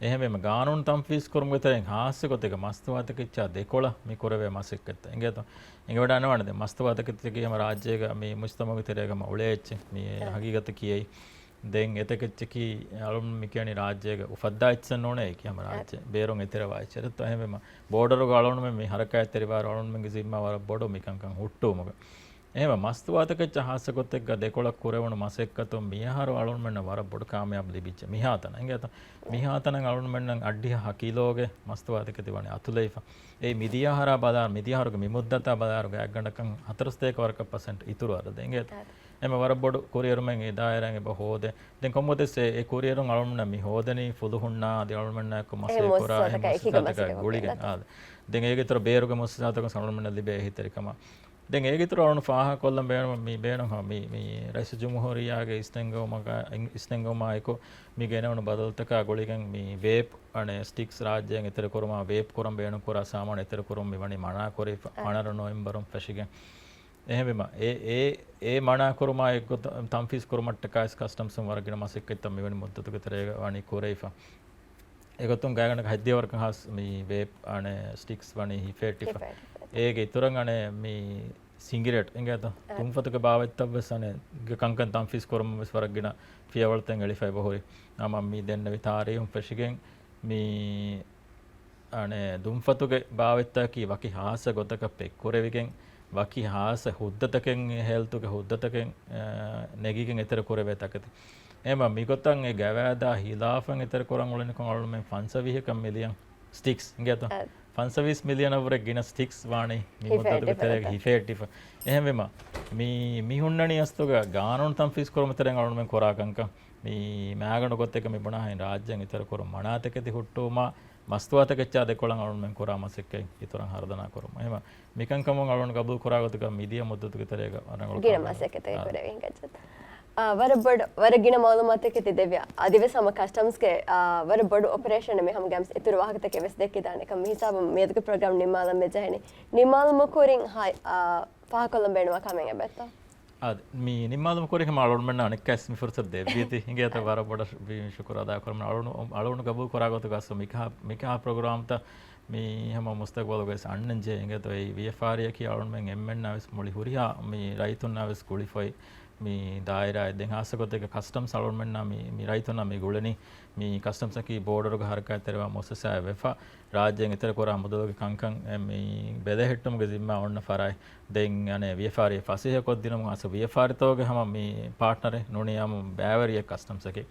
ಎಹೆಮೆಮ ಗಾನುನ್ ತಂಫೀಸ್ ಕುರಮ ಗೆತರೆಂ ಹಾಸ್ಯ ಗೊತೆಗ ಮಸ್ತವಾತಕ ಇಚ್ಚಾ ದೇಕೊಳ ಮಿ ಕುರವೆ ಮಸೆಕ್ಕೆತ್ತ ಎಂಗೆತ ಎಂಗೆ ವಡ ಅನವಣದೆ ಮಸ್ತವಾತಕ ತಿಗೆ ಹಮ ರಾಜ್ಯಗ ಮಿ ಮುಸ್ತಮಗ ತೆರೆಗಮ ಉಳೆಚ್ಚ ಮಿ ಹಗೀಗತ ಕಿಯೈ ದೆಂ ಎತಕೆಚ್ಚಕಿ ಅಳೊಣ್ ಮಿಕೆನಿ ರಾಜ್ಯಗ ಉಫದ್ದಾ ಇಚ್ಚನ್ ನೋನೆ ಏಕಿ ಹಮ ರಾಜ್ಯ ಬೇರೊಂ ಎತೆರವಾ ಇಚ್ಚರತ ಎಹೆಮೆಮ ಬೋರ್ಡರ್ಗ ಅಳೊಣ್ಮೆ ಮಿ ಹರಕಾಯ ತೆರಿವಾರ ಅಳೊಣ್ಮೆಂಗೆ ಜಿಮ್ಮಾ ವರ ಬೊಡೊ ಮಿ ಕಂಕಂ ಹುಟ್ಟು ಮಗ එහෙම මස්තුවාතකච්ච හාසකොත්තෙක්ග දෙකොලක් කුරවුණු මසෙක්කතු මියහරු අලුන්මෙන්න වර බොඩ කාමයාබ් ලිබිච්ච මිහාතන ಎಂಗೇತ මිහාතන අලුන්මෙන්න අඩ්ඩිය හකිලෝගේ මස්තුවාතකති වනේ අතුලයිෆ ඒ මිදියාහර බදාර මිදියාහරුග මිමුද්දතා බදාරුග ඇග්ගණකන් 42% ඉතුරු අරද ಎಂಗೇತ එම වර බොඩ කුරියරුමෙන් ඒ දායරන් එබ හෝදේ දැන් කොම්මොදෙසේ ඒ කුරියරුන් අලුන්මෙන්න මි හෝදනි ෆුදුහුන්නා දී අලුන්මෙන්න එක්ක මසේ කුරා එහෙම ගුලිගෙන් ආද දැන් ඒකේතර බේරුග මොස්සාතක සලුන්මෙන්න ලිබේ හිතරිකම දැන් ඒකේතර අරුණ ෆාහ කොල්ලම් බේන මේ බේන මේ රයිස් ජුම්හූරියාගේ ඉස්තෙන්ගෝමා එක මේ ගෙනවන බදල්තක ගොලිගෙන් මේ වේප් අනේ ස්ටික්ස් රාජ්‍යයෙන් ඊතර කරමා වේප් කරම් බේන කරා සාමාන්‍ය ඊතර කරම් මෙවනි මනා කරේ අනර නොවෙම්බරම් ෆැෂිගෙන් එහෙමම ඒ මනා කරමා එක තම්ෆීස් කරමට්ට කාස් කස්ටම්ස් වර්ගින මාසෙක තම මෙවනි මුද්දතුක තරේ වනි කරේෆා ඒකතුන් ගාගන හද්දිය වර්ක හස් මේ වේප් අනේ ස්ටික්ස් වනි හිෆේටිෆා ඒක ඉතුරන් අනේ මේ සිංගිරේට් ಎಂಗೇತ ತುಂಫತಕ ಬಾವೆತ್ತವ್ವಸ್ ಅನೆ ಕಂಕನ್ ತಂಫೀಸ್ ಕೊರಮ ವರಗಿನ ಫಿಯವಳ್ತೆಂ ಎಳಿಫೈ ಬಹೋರಿ ನಮ್ಮ ಮೀ ದೆನ್ನ ವಿತಾರಿ ಹುಂ ಫೆಶಿಗೆಂ ಮೀ ಅನೆ ದುಂಫತುಗೆ ಬಾವೆತ್ತಕಿ ವಕಿ ಹಾಸ ಗೊತಕ ಪೆಕ್ಕುರೆವಿಗೆಂ ವಕಿ ಹಾಸ ಹುದ್ದತಕೆಂ ಹೆಲ್ತುಗೆ ಹುದ್ದತಕೆಂ ನೆಗಿಗೆಂ ಎತರ ಕೊರೆವೆ ತಕತಿ එම මිගොතන් ඒ ගැවෑදා හිලාෆන් එතර කොරන් ඔලෙනකන් අලුමෙන් 520 මිලියන් ස්ටික්ස් ඉංගේත 520 මිලියන වර ගින ස්ටික්ස් වානේ මි මුද්දතුක තරේ හිෆේටිෆ එහෙමෙම මි හුන්නණි අස්තෝග ගානොන් තම් ෆිස් කොරම තරෙන් අලුමෙන් කොරාකංක මි මෑගණ ගොත් එක මි බණහින් රාජ්‍යන් එතර කොර මනාතකති හුට්ටෝමා මස්තුවාතකච්චා දෙකොළන් අලුමෙන් කොරා මසෙක්කයි ඉතරන් හර්දනා කරමු එහෙම මිකංකම අලුන් ගබුල් කොරාගතුක මිදිය මුද්දතුක තරේක අරන් ගින මසෙක්කතේ කොරෙවින් ගච්ඡත ವರಗಿನ ಮಾಲೂಮಾತಕ್ಕೆ ದಿವ್ಯ ಅದಿವೆ ಸಮ ಕಸ್ಟಮ್ಸ್ಗೆ ವರ ಬಡು ಆಪರೇಷನ್ ಮೆ ಹಮ್ ಗಮ್ಸ್ ಇತುರು ವಾಹಕತಕ್ಕೆ ವೆಸ್ ದೆಕ್ಕಿದಾನೆ ಕಮ್ ಹಿಸಾಬ ಮೇದಕ ಪ್ರೋಗ್ರಾಮ್ ನಿಮಾಲ ಮೆ ಜಹನೆ ನಿಮಾಲ ಮಕೋರಿಂ ಹಾಯ್ ಫಾಹಕೊಲಂ ಬೇಣವಾ ಕಮೆಂಗೆ ಬೆತ್ತ ಅದ ಮಿ ನಿಮಾಲ ಮಕೋರಿಂ ಮಾಳೋಣ ಮಣ್ಣ ಅನಕ್ಕಾಸ್ ಮಿ ಫುರ್ಸತ್ ದೇವಿತಿ ಹಿಂಗೆ ಅತ ವರ ಬಡ ಶುಕ್ರ ಅದ ಕರ್ಮ ಅಳೋಣ ಗಬು ಕೊರಾಗತ ಗಸ ಮಿಕಾ ಪ್ರೋಗ್ರಾಮ್ ತ ಮಿ ಹಮ ಮುಸ್ತಕ್ಬಲ್ ಗೆ ಸಣ್ಣಂಜೆ ಹಿಂಗೆ ತೋ ಈ ವಿಎಫ್ಆರ್ ಯಕಿ ಅಳೋಣ ಮೆ ಎಮ್ಎನ್ ನಾವಿಸ್ ಮುಳಿ ಹುರಿಯಾ ಮಿ ರೈತುನ್ ನಾವಿಸ್ ಕುಳಿಫೈ మీ దాయిరా దెన్ హాసకొతే కస్టమ్స్ అలౌన్మెంట్ మీ రైతున మీ గుళని మీ కస్టమ్స్ కి బోర్డర్ హరక తెరవ మొససా వెఫా రాజ్యం ఇతర కొర ముదోగి కంకం మీ బెదెහෙට්ටුම ගෙසිම්මා ඔන්න ෆරයි දෙන් අනේ වියෆාරිය ෆසිහ කොද්දිනම අස වියෆාරිතෝගේ හැම මේ පාර්ට්නරේ නොනියම බෑවරිය කස්ටම්ස් එකේ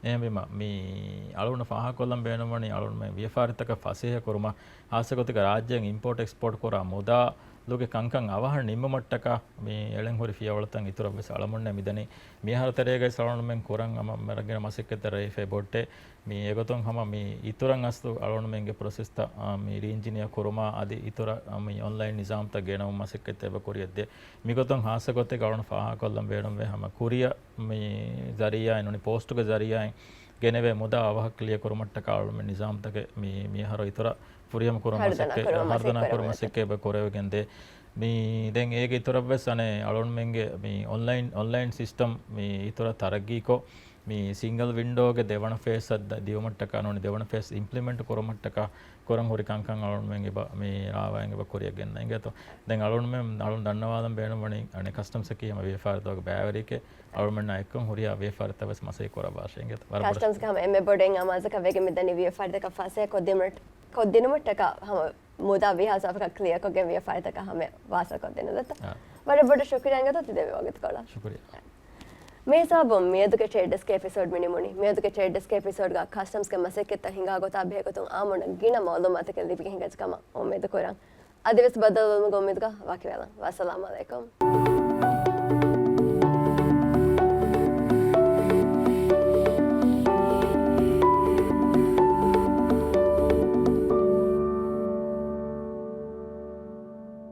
එහෙම මේ අලුණ ෆාහ කොල්ලම් බේනමනි අලුණ මේ වියෆාරිතක ෆසිහ කොරුම ආසකොතික රාජ්‍යයෙන් ඉම්පෝර්ට් එක්ස්පෝර්ට් කොරා මුදා ලෝකේ කංකං අවහන නිම්ම මට්ටක මේ එලෙන් හොරි ෆියවලතන් ඉතුරු වෙස අලමුන්නේ මිදනේ මිහර තරේගේ සලවන්න මෙන් කොරන් අම මරගෙන මසෙක්කතර ඒ බොට්ටේ මේ ඒගොතොන් හැම මේ ඉතුරුන් අස්තු අලුණ මෙන්ගේ ප්‍රොසෙස් තා මේ රීන්ජිනියර් කොරුමා আদি ඉතුරු මේ ඔන්ලයින් නිසාම් තා ගෙනව මසෙක්කතේ බකොරියද්ද මිගොතොන් හාසකොතේ ගලන ෆාහ කොල්ලම් බේනම වේ හැම කුරිය මේ ජරියා එනෝනි පෝස්ට් ක ජරියා ගෙනවේ මුදා අවහ ක්ලියර් කොරුමට්ටක අලුණ නිසාම් තක මේ මිහර ඉතුරු පුරියම කොරමසෙක්කේ හර්දනා කොරමසෙක්කේ බකොරෙවගෙන්දේ මේ දැන් ඒක ඉතරවස් අනේ අලොන්මෙන්ගේ මේ ඔන්ලයින් සිස්ටම් මේ ඉතර තරගීකෝ මේ සිංගල් වින්ඩෝගේ දෙවන ෆේස් අද දියුමට්ටක අනෝනි දෙවන ෆේස් ඉම්ප්ලිමන්ට් කොරමට්ටක කොරන් හොරි කංකං අලොන්මෙන්ගේ මේ ආවයන්ගේ බකොරිය ගෙන්න ඉංගතෝ දැන් අලොන්මෙන් අලොන් දන්නවාදම් බේනවණි අනේ කස්ටම්ස් එකේ යම වේෆාරතෝගේ බෑවරිකේ අලොන්මෙන් අයකම් හොරියා වේෆාරතවස් මසේ කොර භාෂෙන්ගේ කස්ටම්ස් කම එමෙ බොඩෙන් අමාසක වෙගෙ මෙදනි වේෆාරතක ෆාසේ කොද්දිනමට්ටක හම මුදා විහාසාවක ක්ලියර් කොගේ වේෆාරතක හම වාසක කොද්දිනදත වර බොඩ शुक्रिया ගතත් දෙව වගත් කළා शुक्रिया ಮೇಸಾಬಂ ಮೇದುಗೆ ಟ್ರೇಡರ್ಸ್ ಕೆ ಎಪಿಸೋಡ್ ಮಿನಿಮುನಿ ಮೇದುಗೆ ಟ್ರೇಡರ್ಸ್ ಕೆ ಎಪಿಸೋಡ್ ಗಾ ಕಸ್ಟಮ್ಸ್ ಕೆ ಮಸೆಕ್ಕೆ ತ ಹಿಂಗಾ ಗೊತ್ತಾ ಬೇಕತು ಆಮಣ ಗಿನ ಮಾಲೂಮಾತ ಕೆ ಲಿಬಿಗೆ ಹಿಂಗಜ ಕಮ ಉಮೇದ್ ಕೊರಂ ಅದಿವಸ್ ಬದಲನು ಗೊಮ್ಮೆದ್ಗ ವಾಕಿವೆಲ ವಸಲಾಮು ಅಲೈಕುಂ